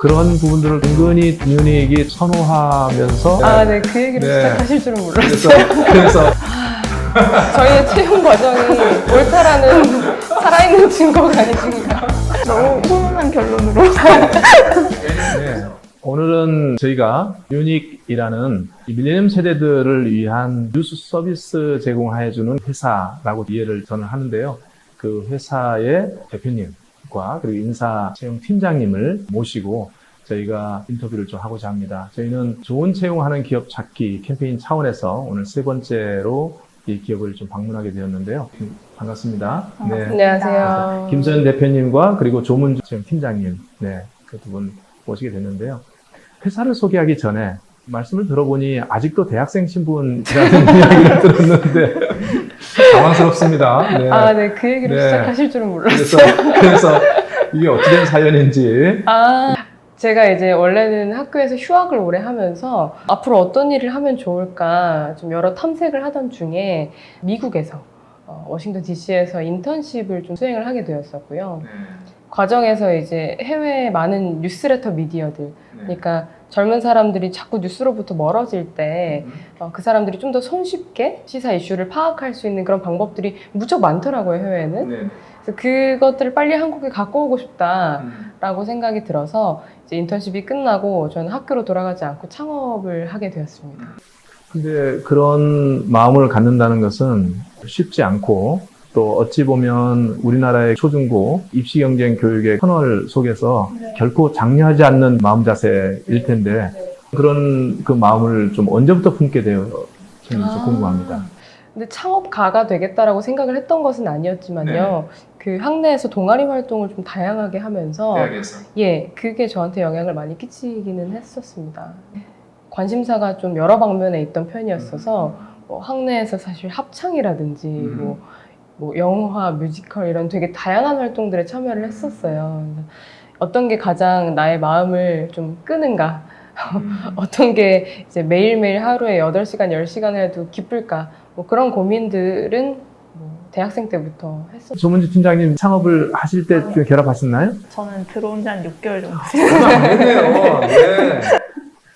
그런 부분들을 은근히 윤익이 선호하면서 네, 그 얘기를 네. 시작하실 줄은 몰랐어요. 그래서 저희의 채용 과정이 옳다라는 살아있는 증거가 아니신가요? 너무 훈훈한 결론으로. 네, 오늘은 저희가 유닉이라는 밀레니엄 세대들을 위한 뉴스 서비스 제공해주는 회사라고 이해를 저는 하는데요. 그 회사의 대표님과 그리고 인사 채용 팀장님을 모시고 저희가 인터뷰를 좀 하고자 합니다. 저희는 좋은 채용하는 기업 찾기 캠페인 차원에서 오늘 세 번째로 이 기업을 좀 방문하게 되었는데요. 반갑습니다. 네. 안녕하세요. 김소연 대표님과 그리고 조문주 채용 팀장님, 네, 그 두 분 모시게 됐는데요. 회사를 소개하기 전에 말씀을 들어보니 아직도 대학생 신분이라는 이야기를 들었는데 당황스럽습니다. 네. 네, 그 얘기를 네. 시작하실 줄은 몰랐어요. 그래서 이게 어떻게 된 사연인지. 제가 이제 원래는 학교에서 휴학을 오래 하면서 앞으로 어떤 일을 하면 좋을까 좀 여러 탐색을 하던 중에 미국에서 워싱턴 DC에서 인턴십을 좀 수행을 하게 되었었고요. 과정에서 이제 해외 많은 뉴스레터 미디어들, 그러니까 젊은 사람들이 자꾸 뉴스로부터 멀어질 때 그 사람들이 좀 더 손쉽게 시사 이슈를 파악할 수 있는 그런 방법들이 무척 많더라고요, 해외에는. 그래서 그것들을 빨리 한국에 갖고 오고 싶다라고 생각이 들어서 이제 인턴십이 끝나고 저는 학교로 돌아가지 않고 창업을 하게 되었습니다. 근데 그런 마음을 갖는다는 것은 쉽지 않고 또 어찌 보면 우리나라의 초중고 입시 경쟁 교육의 터널 속에서 결코 장려하지 않는 마음 자세일 텐데 그런 그 마음을 좀 언제부터 품게 되었는지 궁금합니다. 근데 창업가가 되겠다라고 생각을 했던 것은 아니었지만요. 그 학내에서 동아리 활동을 좀 다양하게 하면서 그게 저한테 영향을 많이 끼치기는 했었습니다. 관심사가 좀 여러 방면에 있던 편이었어서 학내에서 사실 합창이라든지 뭐 영화, 뮤지컬 이런 되게 다양한 활동들에 참여를 했었어요. 어떤 게 가장 나의 마음을 좀 끄는가? 어떤 게 이제 매일매일 하루에 8시간, 10시간을 해도 기쁠까? 뭐 그런 고민들은 대학생 때부터 했었죠. 조문주 팀장님 창업을 하실 때 결합하셨나요? 저는 들어온 지 한 6개월 정도 됐네요. 네.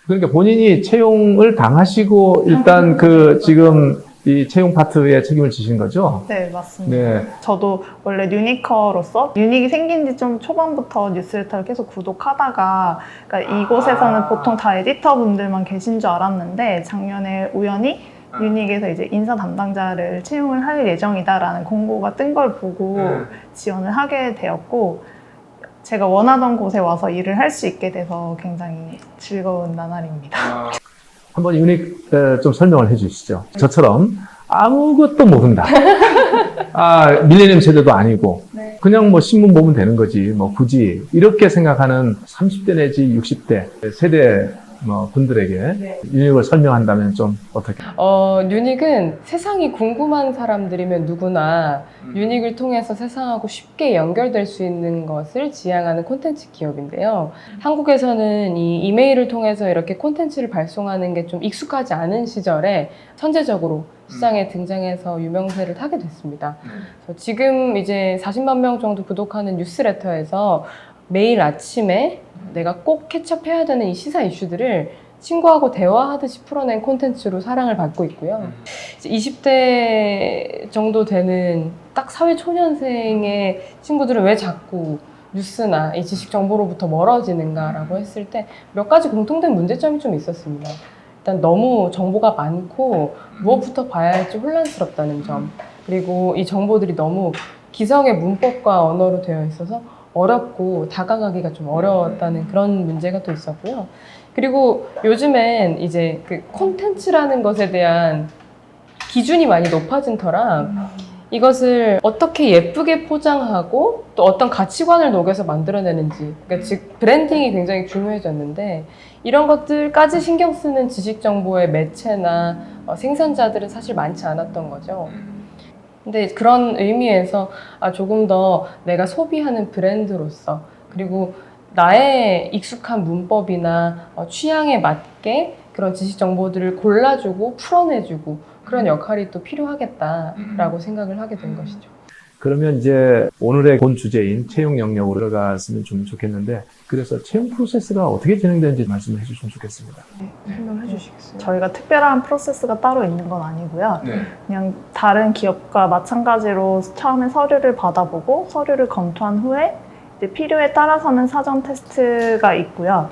그러니까 본인이 채용을 당하시고 일단 그 지금 이 채용 파트에 책임을 지신 거죠? 네, 맞습니다. 네. 저도 원래 유니커로서 유닉이 생긴 지 좀 초반부터 뉴스레터를 계속 구독하다가 그러니까 이곳에서는 보통 다 에디터분들만 계신 줄 알았는데 작년에 우연히 유닉에서 이제 인사 담당자를 채용을 할 예정이다라는 공고가 뜬 걸 보고 지원을 하게 되었고 제가 원하던 곳에 와서 일을 할 수 있게 돼서 굉장히 즐거운 나날입니다. 한번 유닉 좀 설명을 해 주시죠. 저처럼 아무것도 모른다. 밀레니엄 세대도 아니고 그냥 뭐 신문 보면 되는 거지. 뭐 굳이 이렇게 생각하는 30대 내지 60대 세대 분들에게 유닉을 설명한다면 좀 어떻게? 유닉은 세상이 궁금한 사람들이면 누구나 유닉을 통해서 세상하고 쉽게 연결될 수 있는 것을 지향하는 콘텐츠 기업인데요. 한국에서는 이 이메일을 통해서 이렇게 콘텐츠를 발송하는 게 좀 익숙하지 않은 시절에 선제적으로 시장에 등장해서 유명세를 타게 됐습니다. 그래서 지금 이제 40만 명 정도 구독하는 뉴스레터에서 매일 아침에 내가 꼭 캐치업해야 되는 이 시사 이슈들을 친구하고 대화하듯이 풀어낸 콘텐츠로 사랑을 받고 있고요. 20대 정도 되는 딱 사회 초년생의 친구들은 왜 자꾸 뉴스나 이 지식 정보로부터 멀어지는가라고 했을 때 몇 가지 공통된 문제점이 좀 있었습니다. 일단 너무 정보가 많고 무엇부터 봐야 할지 혼란스럽다는 점, 그리고 이 정보들이 너무 기성의 문법과 언어로 되어 있어서 어렵고 다가가기가 좀 어려웠다는 그런 문제가 또 있었고요. 그리고 요즘엔 이제 그 콘텐츠라는 것에 대한 기준이 많이 높아진 터라 이것을 어떻게 예쁘게 포장하고 또 어떤 가치관을 녹여서 만들어내는지, 그러니까 즉 브랜딩이 굉장히 중요해졌는데 이런 것들까지 신경 쓰는 지식 정보의 매체나 생산자들은 사실 많지 않았던 거죠. 근데 그런 의미에서 조금 더 내가 소비하는 브랜드로서 그리고 나의 익숙한 문법이나 취향에 맞게 그런 지식 정보들을 골라주고 풀어내주고 그런 역할이 또 필요하겠다라고 생각을 하게 된 것이죠. 그러면 이제 오늘의 본 주제인 채용 영역으로 들어갔으면 좀 좋겠는데, 그래서 채용 프로세스가 어떻게 진행되는지 말씀을 해주시면 좋겠습니다. 설명해 주시겠어요? 저희가 특별한 프로세스가 따로 있는 건 아니고요. 네. 그냥 다른 기업과 마찬가지로 처음에 서류를 받아보고 서류를 검토한 후에 이제 필요에 따라서는 사전 테스트가 있고요.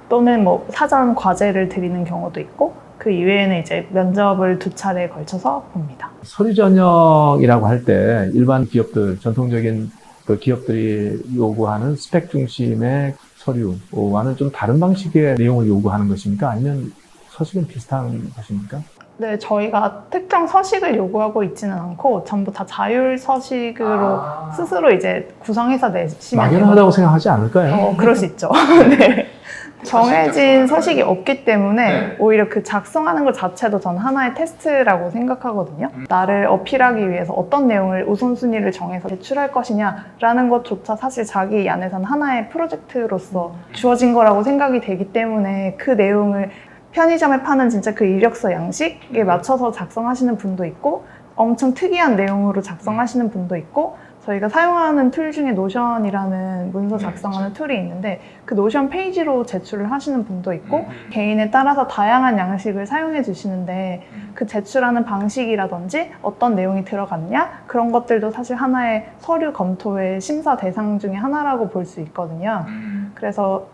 또는 뭐 사전 과제를 드리는 경우도 있고 그 이외에는 이제 면접을 2차례에 걸쳐서 봅니다. 서류 전형이라고 할 때 일반 기업들, 전통적인 그 기업들이 요구하는 스펙 중심의 서류와는 좀 다른 방식의 내용을 요구하는 것입니까? 아니면 서식은 비슷한 것입니까? 네, 저희가 특정 서식을 요구하고 있지는 않고 전부 다 자율 서식으로 스스로 이제 구성해서 내시면 막연하다고 생각하지 않을까요? 그럴 수 있죠. 네. 정해진 서식이 없기 때문에 오히려 그 작성하는 것 자체도 저는 하나의 테스트라고 생각하거든요. 나를 어필하기 위해서 어떤 내용을 우선순위를 정해서 제출할 것이냐라는 것조차 사실 자기 안에서는 하나의 프로젝트로서 주어진 거라고 생각이 되기 때문에 그 내용을 편의점에 파는 진짜 그 이력서 양식에 맞춰서 작성하시는 분도 있고 엄청 특이한 내용으로 작성하시는 분도 있고 저희가 사용하는 툴 중에 노션이라는 문서 작성하는 툴이 있는데 그 노션 페이지로 제출을 하시는 분도 있고 개인에 따라서 다양한 양식을 사용해 주시는데 그 제출하는 방식이라든지 어떤 내용이 들어갔냐 그런 것들도 사실 하나의 서류 검토의 심사 대상 중에 하나라고 볼 수 있거든요. 그래서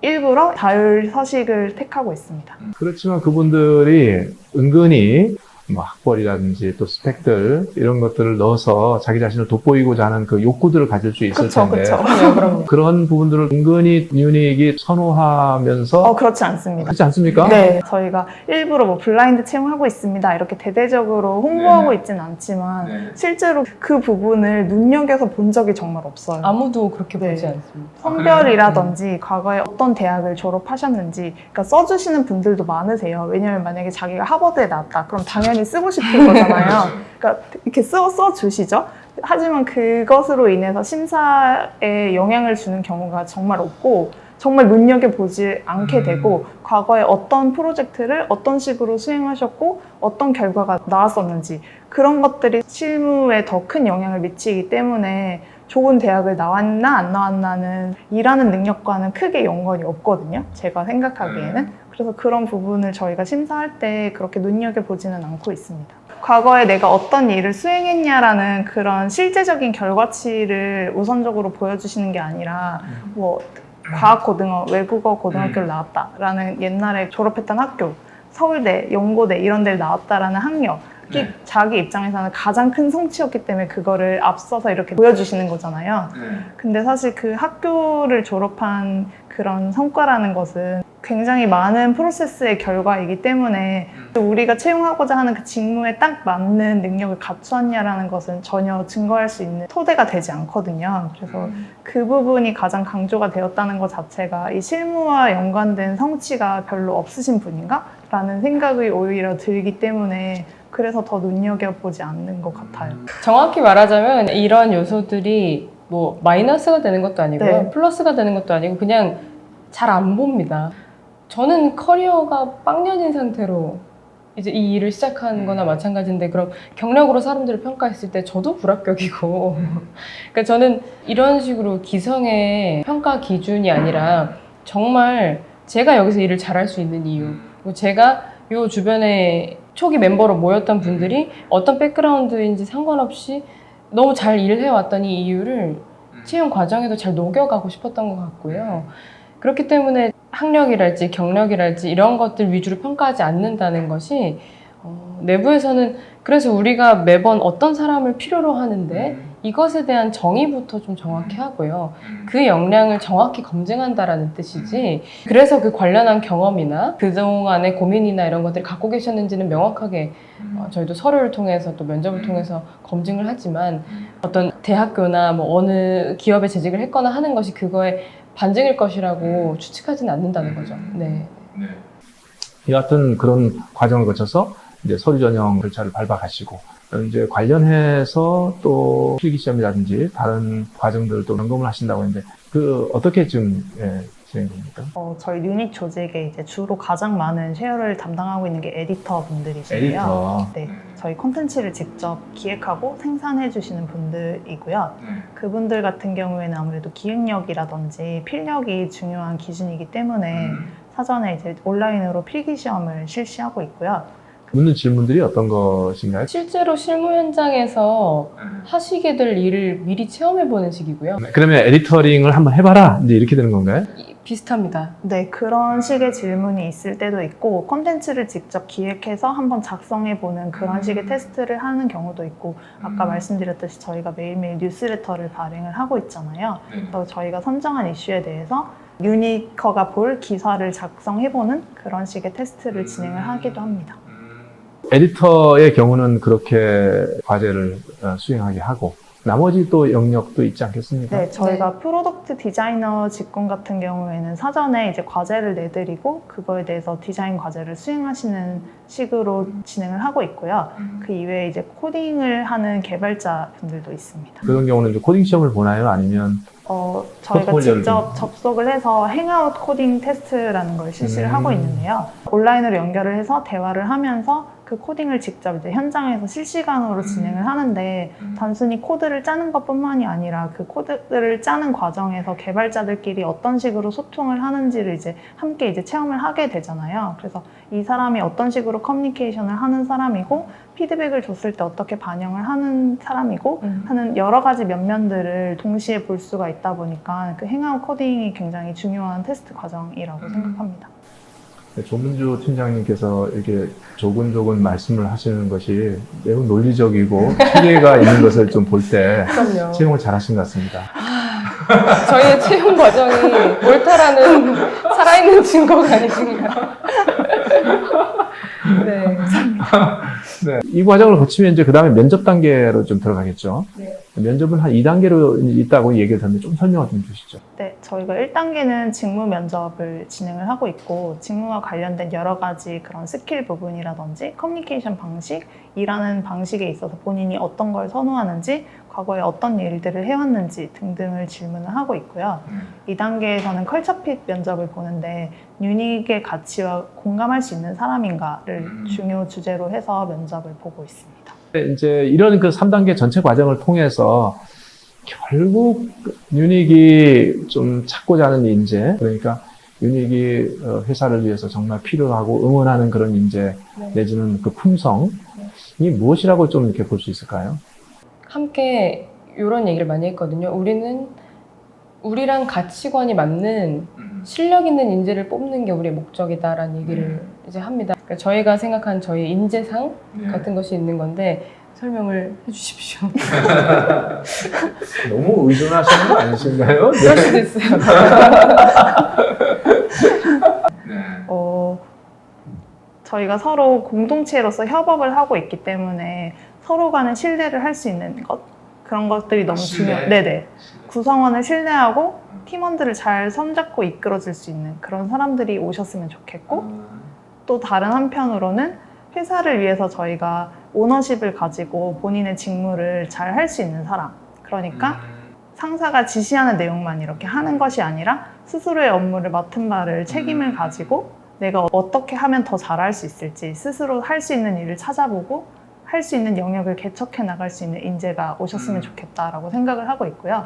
일부러 자율 서식을 택하고 있습니다. 그렇지만 그분들이 은근히 뭐 학벌이라든지 또 스펙들 이런 것들을 넣어서 자기 자신을 돋보이고자 하는 그 욕구들을 가질 수 있을 그쵸, 텐데 그쵸. 그럼요. 그런 부분들을 은근히 유닉이 선호하면서 그렇지 않습니다. 그렇지 않습니까? 네, 저희가 일부러 뭐 블라인드 채용하고 있습니다. 이렇게 대대적으로 홍보하고 있지는 않지만 실제로 그 부분을 눈여겨서 본 적이 정말 없어요. 아무도 그렇게 네. 보지 않습니다. 성별이라든지 과거에 어떤 대학을 졸업하셨는지 그러니까 써주시는 분들도 많으세요. 왜냐면 만약에 자기가 하버드에 나왔다. 그럼 당연히 쓰고 싶을 거잖아요. 그러니까 이렇게 써주시죠. 하지만 그것으로 인해서 심사에 영향을 주는 경우가 정말 없고 정말 눈여겨보지 않게 되고 과거에 어떤 프로젝트를 어떤 식으로 수행하셨고 어떤 결과가 나왔었는지 그런 것들이 실무에 더 큰 영향을 미치기 때문에 좋은 대학을 나왔나 안 나왔나는 일하는 능력과는 크게 연관이 없거든요. 제가 생각하기에는. 그래서 그런 부분을 저희가 심사할 때 그렇게 눈여겨보지는 않고 있습니다. 과거에 내가 어떤 일을 수행했냐라는 그런 실제적인 결과치를 우선적으로 보여주시는 게 아니라 뭐 과학고등어, 외국어 고등학교를 나왔다라는 옛날에 졸업했던 학교, 서울대, 연고대 이런 데를 나왔다라는 학력 자기 입장에서는 가장 큰 성취였기 때문에 그거를 앞서서 이렇게 보여주시는 거잖아요. 근데 사실 그 학교를 졸업한 그런 성과라는 것은 굉장히 많은 프로세스의 결과이기 때문에 우리가 채용하고자 하는 그 직무에 딱 맞는 능력을 갖추었냐라는 것은 전혀 증거할 수 있는 토대가 되지 않거든요. 그래서 그 부분이 가장 강조가 되었다는 것 자체가 이 실무와 연관된 성취가 별로 없으신 분인가? 라는 생각이 오히려 들기 때문에 그래서 더 눈여겨보지 않는 것 같아요. 정확히 말하자면 이런 요소들이 뭐 마이너스가 되는 것도 아니고요. 네. 플러스가 되는 것도 아니고 그냥 잘 안 봅니다. 저는 커리어가 빵년인 상태로 이제 이 일을 시작한 거나 마찬가지인데 그럼 경력으로 사람들을 평가했을 때 저도 불합격이고 그러니까 저는 이런 식으로 기성의 평가 기준이 아니라 정말 제가 여기서 일을 잘할 수 있는 이유 그리고 제가 요 주변에 초기 멤버로 모였던 분들이 어떤 백그라운드인지 상관없이 너무 잘 일을 해왔던 이 이유를 채용 과정에도 잘 녹여가고 싶었던 것 같고요. 그렇기 때문에 학력이랄지 경력이랄지 이런 것들 위주로 평가하지 않는다는 것이 내부에서는 그래서 우리가 매번 어떤 사람을 필요로 하는데 이것에 대한 정의부터 좀 정확히 하고요. 그 역량을 정확히 검증한다라는 뜻이지 그래서 그 관련한 경험이나 그동안의 고민이나 이런 것들을 갖고 계셨는지는 명확하게 저희도 서류를 통해서 또 면접을 통해서 검증을 하지만 어떤 대학교나 뭐 어느 기업에 재직을 했거나 하는 것이 그거의 반증일 것이라고 추측하지는 않는다는 거죠. 네. 여하튼 그런 과정을 거쳐서 이제 서류 전형 절차를 밟아가시고 이제 관련해서 또 필기시험이라든지 다른 과정들도 점검을 하신다고 했는데 그 어떻게 지금 진행됩니까? 저희 유닉 조직에 이제 주로 가장 많은 쉐어를 담당하고 있는 게 에디터 분들이시고요. 에디터. 네, 저희 콘텐츠를 직접 기획하고 생산해 주시는 분들이고요. 그분들 같은 경우에는 아무래도 기획력이라든지 필력이 중요한 기준이기 때문에 사전에 이제 온라인으로 필기 시험을 실시하고 있고요. 묻는 질문들이 어떤 것인가요? 실제로 실무 현장에서 하시게 될 일을 미리 체험해보는 식이고요. 그러면 에디터링을 한번 해봐라 이제 이렇게 되는 건가요? 비슷합니다. 네, 그런 식의 질문이 있을 때도 있고 콘텐츠를 직접 기획해서 한번 작성해보는 그런 식의 테스트를 하는 경우도 있고 아까 말씀드렸듯이 저희가 매일매일 뉴스레터를 발행을 하고 있잖아요. 그래서 저희가 선정한 이슈에 대해서 유니커가 볼 기사를 작성해보는 그런 식의 테스트를 진행을 하기도 합니다. 에디터의 경우는 그렇게 과제를 수행하게 하고 나머지 또 영역도 있지 않겠습니까? 네, 저희가 프로덕트 디자이너 직군 같은 경우에는 사전에 이제 과제를 내드리고 그거에 대해서 디자인 과제를 수행하시는 식으로 진행을 하고 있고요. 그 이외에 이제 코딩을 하는 개발자 분들도 있습니다. 그런 경우는 이제 코딩 시험을 보나요? 아니면 저희가 포트폴리오를 직접 접속을 해서 행아웃 코딩 테스트라는 걸 실시를 하고 있는데요. 온라인으로 연결을 해서 대화를 하면서 그 코딩을 직접 이제 현장에서 실시간으로 진행을 하는데 단순히 코드를 짜는 것뿐만이 아니라 그 코드를 짜는 과정에서 개발자들끼리 어떤 식으로 소통을 하는지를 이제 함께 이제 체험을 하게 되잖아요. 그래서 이 사람이 어떤 식으로 커뮤니케이션을 하는 사람이고 피드백을 줬을 때 어떻게 반영을 하는 사람이고 하는 여러 가지 면면들을 동시에 볼 수가 있다 보니까 그 행아웃 코딩이 굉장히 중요한 테스트 과정이라고 생각합니다. 조문주 팀장님께서 이렇게 조근조근 말씀을 하시는 것이 매우 논리적이고 체계가 있는 것을 좀 볼 때 그럼요. 채용을 잘하신 것 같습니다. 저희의 채용 과정이 옳다라는 살아있는 증거가 아니신가요? 네. 네, 이 과정을 거치면 이제 그 다음에 면접 단계로 좀 들어가겠죠. 네. 면접은 한 2단계로 있다고 얘기를 듣는데 좀 설명을 좀 주시죠. 네, 저희가 1단계는 직무 면접을 진행을 하고 있고 직무와 관련된 여러 가지 그런 스킬 부분이라든지 커뮤니케이션 방식, 일하는 방식에 있어서 본인이 어떤 걸 선호하는지 과거에 어떤 일들을 해왔는지 등등을 질문을 하고 있고요. 2단계에서는 컬처핏 면접을 보는데 유닉의 가치와 공감할 수 있는 사람인가를 중요 주제로 해서 면접을 보고 있습니다. 이제 이런 그 3단계 전체 과정을 통해서 결국 유닉이 좀 찾고자 하는 인재, 그러니까 유닉이 회사를 위해서 정말 필요하고 응원하는 그런 인재 내지는 그 품성이 무엇이라고 좀 이렇게 볼 수 있을까요? 함께 이런 얘기를 많이 했거든요. 우리는 우리랑 가치관이 맞는 실력 있는 인재를 뽑는 게 우리의 목적이다라는 얘기를 이제 합니다. 그러니까 저희가 생각한 저희 인재상 같은 것이 있는 건데 설명을 해주십시오. 너무 의존하시는 거 아니신가요? 그럴 수도 있어요. 저희가 서로 공동체로서 협업을 하고 있기 때문에 서로 간에 신뢰를 할 수 있는 것 그런 것들이 너무 중요해요. 네네. 구성원을 신뢰하고 팀원들을 잘 손잡고 이끌어줄 수 있는 그런 사람들이 오셨으면 좋겠고 또 다른 한편으로는 회사를 위해서 저희가 오너십을 가지고 본인의 직무를 잘 할 수 있는 사람 그러니까 상사가 지시하는 내용만 이렇게 하는 것이 아니라 스스로의 업무를 맡은 바를 책임을 가지고 내가 어떻게 하면 더 잘할 수 있을지 스스로 할 수 있는 일을 찾아보고 할 수 있는 영역을 개척해 나갈 수 있는 인재가 오셨으면 좋겠다라고 생각을 하고 있고요.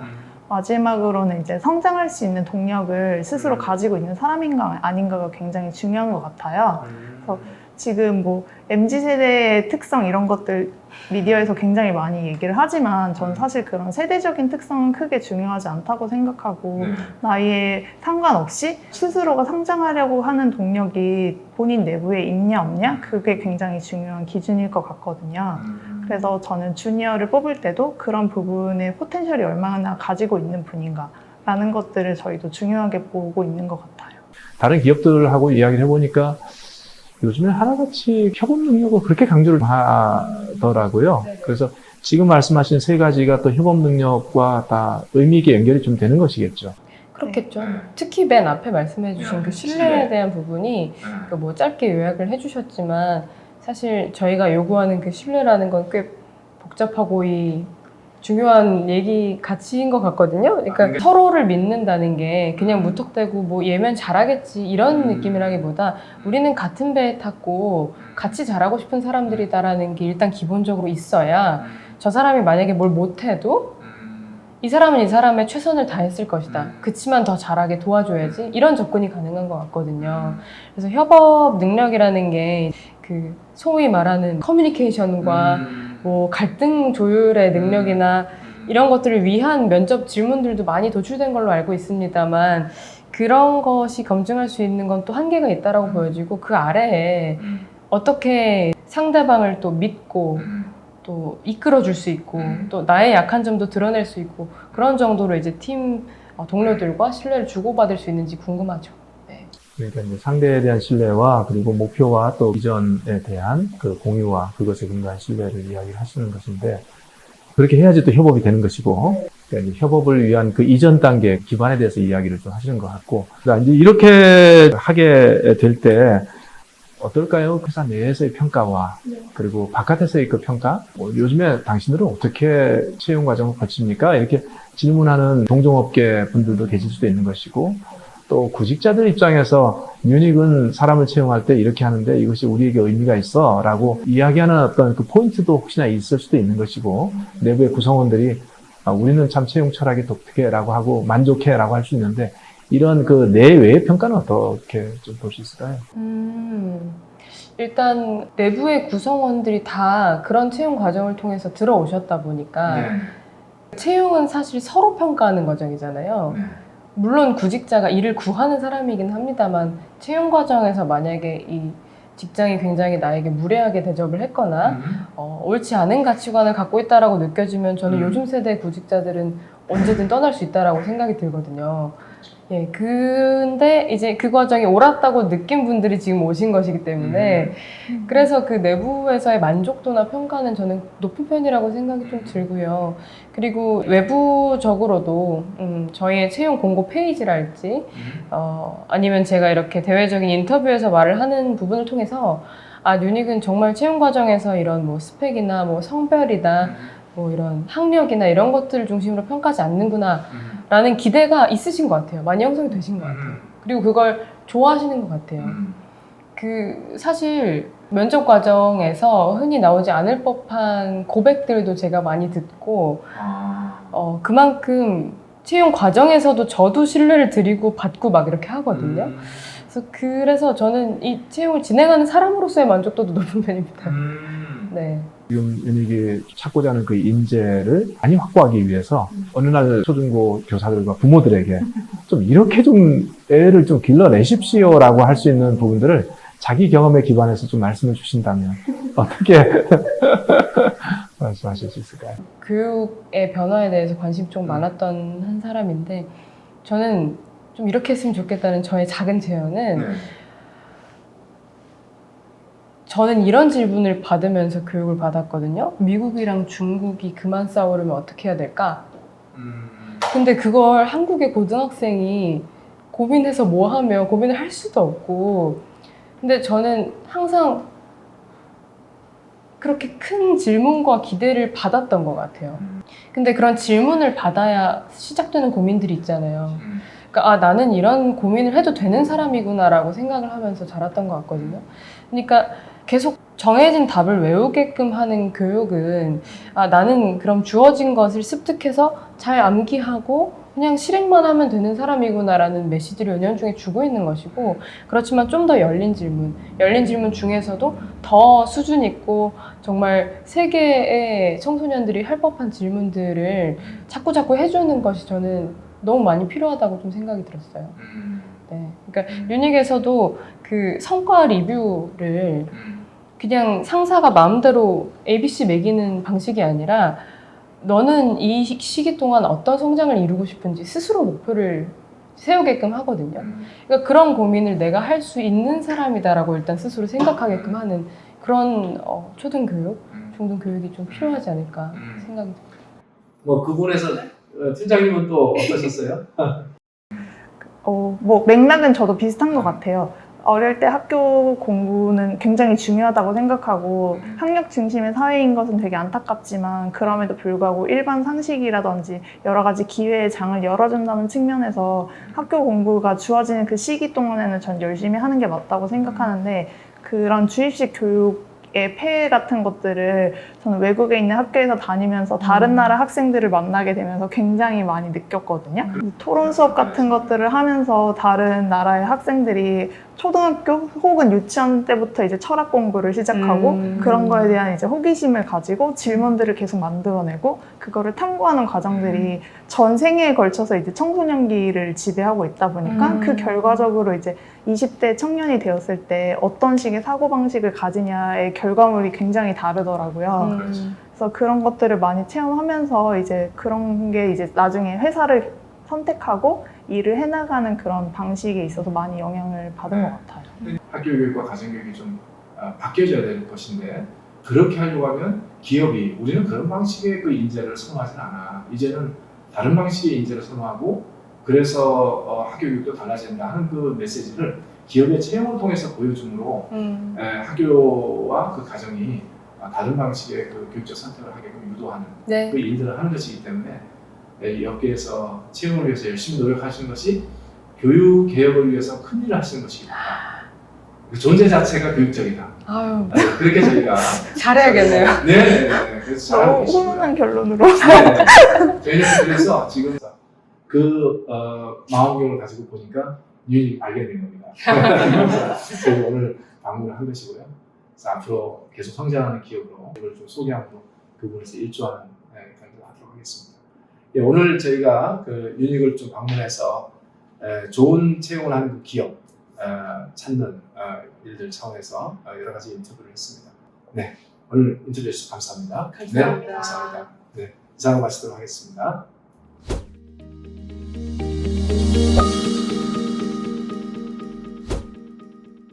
마지막으로는 이제 성장할 수 있는 동력을 스스로 가지고 있는 사람인가 아닌가가 굉장히 중요한 것 같아요. 그래서 지금 뭐 MZ세대의 특성 이런 것들 미디어에서 굉장히 많이 얘기를 하지만 저는 사실 그런 세대적인 특성은 크게 중요하지 않다고 생각하고 나이에 상관없이 스스로가 성장하려고 하는 동력이 본인 내부에 있냐 없냐 그게 굉장히 중요한 기준일 것 같거든요. 그래서 저는 주니어를 뽑을 때도 그런 부분의 포텐셜이 얼마나 가지고 있는 분인가 라는 것들을 저희도 중요하게 보고 있는 것 같아요. 다른 기업들하고 이야기를 해보니까 요즘에 하나같이 협업 능력을 그렇게 강조를 하더라고요. 그래서 지금 말씀하신 세 가지가 또 협업 능력과 다 의미 있게 연결이 좀 되는 것이겠죠. 그렇겠죠. 특히 맨 앞에 말씀해주신 그 신뢰에 대한 부분이 뭐 짧게 요약을 해주셨지만 사실 저희가 요구하는 그 신뢰라는 건 꽤 복잡하고 중요한 가치인 것 같거든요. 그러니까 서로를 믿는다는 게 그냥 무턱대고 뭐 얘면 잘하겠지 이런 느낌이라기보다 우리는 같은 배에 탔고 같이 잘하고 싶은 사람들이다라는 게 일단 기본적으로 있어야 저 사람이 만약에 뭘 못해도 이 사람은 이 사람의 최선을 다했을 것이다. 그치만 더 잘하게 도와줘야지. 이런 접근이 가능한 것 같거든요. 그래서 협업 능력이라는 게 그 소위 말하는 커뮤니케이션과 뭐 갈등 조율의 능력이나 이런 것들을 위한 면접 질문들도 많이 도출된 걸로 알고 있습니다만 그런 것이 검증할 수 있는 건 또 한계가 있다라고 보여지고 그 아래에 어떻게 상대방을 또 믿고 또 이끌어줄 수 있고 또 나의 약한 점도 드러낼 수 있고 그런 정도로 이제 팀 동료들과 신뢰를 주고받을 수 있는지 궁금하죠. 네. 그러니까 이제 상대에 대한 신뢰와 그리고 목표와 또 비전에 대한 그 공유와 그것에 근거한 신뢰를 이야기를 하시는 것인데 그렇게 해야지 또 협업이 되는 것이고 그러니까 이제 협업을 위한 그 이전 단계 기반에 대해서 이야기를 좀 하시는 것 같고 이제 이렇게 하게 될 때 어떨까요? 회사 내에서의 평가와 그리고 바깥에서의 그 평가 뭐 요즘에 당신들은 어떻게 채용 과정을 거칩니까? 이렇게 질문하는 동종업계 분들도 계실 수도 있는 것이고 또 구직자들 입장에서 유닉은 사람을 채용할 때 이렇게 하는데 이것이 우리에게 의미가 있어 라고 이야기하는 어떤 그 포인트도 혹시나 있을 수도 있는 것이고 내부의 구성원들이 우리는 참 채용 철학이 독특해 라고 하고 만족해 라고 할 수 있는데 이런 그 내외의 평가는 어떻게 좀 볼 수 있을까요? 일단 내부의 구성원들이 다 그런 채용 과정을 통해서 들어오셨다 보니까 채용은 사실 서로 평가하는 과정이잖아요. 물론 구직자가 일을 구하는 사람이긴 합니다만 채용 과정에서 만약에 이 직장이 굉장히 나에게 무례하게 대접을 했거나 옳지 않은 가치관을 갖고 있다라고 느껴지면 저는 요즘 세대 구직자들은 언제든 떠날 수 있다라고 생각이 들거든요. 예, 근데 이제 그 과정이 옳았다고 느낀 분들이 지금 오신 것이기 때문에 그래서 그 내부에서의 만족도나 평가는 저는 높은 편이라고 생각이 좀 들고요. 그리고 외부적으로도 저희의 채용 공고 페이지랄지 아니면 제가 이렇게 대외적인 인터뷰에서 말을 하는 부분을 통해서 유닉은 정말 채용 과정에서 이런 뭐 스펙이나 뭐 성별이나 뭐 이런 학력이나 이런 것들을 중심으로 평가하지 않는구나 라는 기대가 있으신 것 같아요. 많이 형성이 되신 것 같아요. 그리고 그걸 좋아하시는 것 같아요. 그 사실 면접 과정에서 흔히 나오지 않을 법한 고백들도 제가 많이 듣고 그만큼 채용 과정에서도 저도 신뢰를 드리고 받고 막 이렇게 하거든요. 그래서 저는 이 채용을 진행하는 사람으로서의 만족도도 높은 편입니다. 네. 지금 유닉이 찾고자 하는 그 인재를 많이 확보하기 위해서 어느 날 초중고 교사들과 부모들에게 좀 이렇게 좀 애를 좀 길러내십시오라고 할 수 있는 부분들을 자기 경험에 기반해서 좀 말씀해 주신다면 어떻게 말씀하실 수 있을까요? 교육의 변화에 대해서 관심이 좀 많았던 한 사람인데 저는 좀 이렇게 했으면 좋겠다는 저의 작은 제언은 저는 이런 질문을 받으면서 교육을 받았거든요. 미국이랑 중국이 그만 싸우려면 어떻게 해야 될까? 근데 그걸 한국의 고등학생이 고민해서 뭐 하며 고민을 할 수도 없고 근데 저는 항상 그렇게 큰 질문과 기대를 받았던 것 같아요. 근데 그런 질문을 받아야 시작되는 고민들이 있잖아요. 그러니까 나는 이런 고민을 해도 되는 사람이구나라고 생각을 하면서 자랐던 것 같거든요. 그러니까 계속 정해진 답을 외우게끔 하는 교육은 나는 그럼 주어진 것을 습득해서 잘 암기하고 그냥 실행만 하면 되는 사람이구나라는 메시지를 은연중에 주고 있는 것이고 그렇지만 좀 더 열린 질문 중에서도 더 수준 있고 정말 세계의 청소년들이 할 법한 질문들을 자꾸 해주는 것이 저는 너무 많이 필요하다고 좀 생각이 들었어요. 네. 그러니까 유닉에서도 그 성과 리뷰를 그냥 상사가 마음대로 ABC 매기는 방식이 아니라 너는 이 시기 동안 어떤 성장을 이루고 싶은지 스스로 목표를 세우게끔 하거든요. 그러니까 그런 고민을 내가 할 수 있는 사람이다라고 일단 스스로 생각하게끔 하는 그런 초등교육, 중등교육이 좀 필요하지 않을까 생각이 듭니다. 뭐 그 부분에서 팀장님은 또 어떠셨어요? 뭐 맥락은 저도 비슷한 것 같아요. 어릴 때 학교 공부는 굉장히 중요하다고 생각하고 학력 중심의 사회인 것은 되게 안타깝지만 그럼에도 불구하고 일반 상식이라든지 여러 가지 기회의 장을 열어준다는 측면에서 학교 공부가 주어지는 그 시기 동안에는 전 열심히 하는 게 맞다고 생각하는데 그런 주입식 교육의 폐해 같은 것들을 저는 외국에 있는 학교에서 다니면서 다른 나라 학생들을 만나게 되면서 굉장히 많이 느꼈거든요. 토론 수업 같은 것들을 하면서 다른 나라의 학생들이 초등학교 혹은 유치원 때부터 이제 철학 공부를 시작하고 그런 거에 대한 이제 호기심을 가지고 질문들을 계속 만들어내고 그거를 탐구하는 과정들이 전 생애에 걸쳐서 이제 청소년기를 지배하고 있다 보니까 그 결과적으로 이제 20대 청년이 되었을 때 어떤 식의 사고방식을 가지냐의 결과물이 굉장히 다르더라고요. 그래서 그런 것들을 많이 체험하면서 이제 그런 게 이제 나중에 회사를 선택하고 일을 해나가는 그런 방식에 있어서 많이 영향을 받은 것 같아요. 학교 교육과 가정 교육이 좀 바뀌어져야 될 것인데 그렇게 하려고 하면 기업이 우리는 그런 방식의 그 인재를 선호하지 않아. 이제는 다른 방식의 인재를 선호하고 그래서 학교 교육도 달라진다 하는 그 메시지를 기업의 채용을 통해서 보여줌으로 학교와 그 가정이 다른 방식의 그 교육적 선택을 하게끔 유도하는 네. 그 일들을 하는 것이기 때문에 이 업계에서 채용을 위해서 열심히 노력하시는 것이 교육 개혁을 위해서 큰 일을 하시는 것이다. 그 존재 자체가 교육적이다. 아유, 그렇게 저희가 잘해야겠네요. 네. 그래서 잘하고 너무 계시고요. 훈훈한 결론으로. 네. 저희는 그래서 지금 그 망원경을 가지고 보니까 유인이 발견된 겁니다. 저희 오늘 방문을 한 것이고요. 그래서 앞으로 계속 성장하는 기업으로 이걸 좀 소개함으로 그분에서 일조하는 강의를 하도록 하겠습니다. 예, 오늘 저희가 그 유닉을 좀 방문해서 좋은 채용을 하는 그 기업 찾는 일들 차원에서 여러 가지 인터뷰를 했습니다. 네, 오늘 인터뷰 해주셔서 감사합니다. 감사합니다. 네, 감사합니다. 네, 이상으로 마치도록 하겠습니다.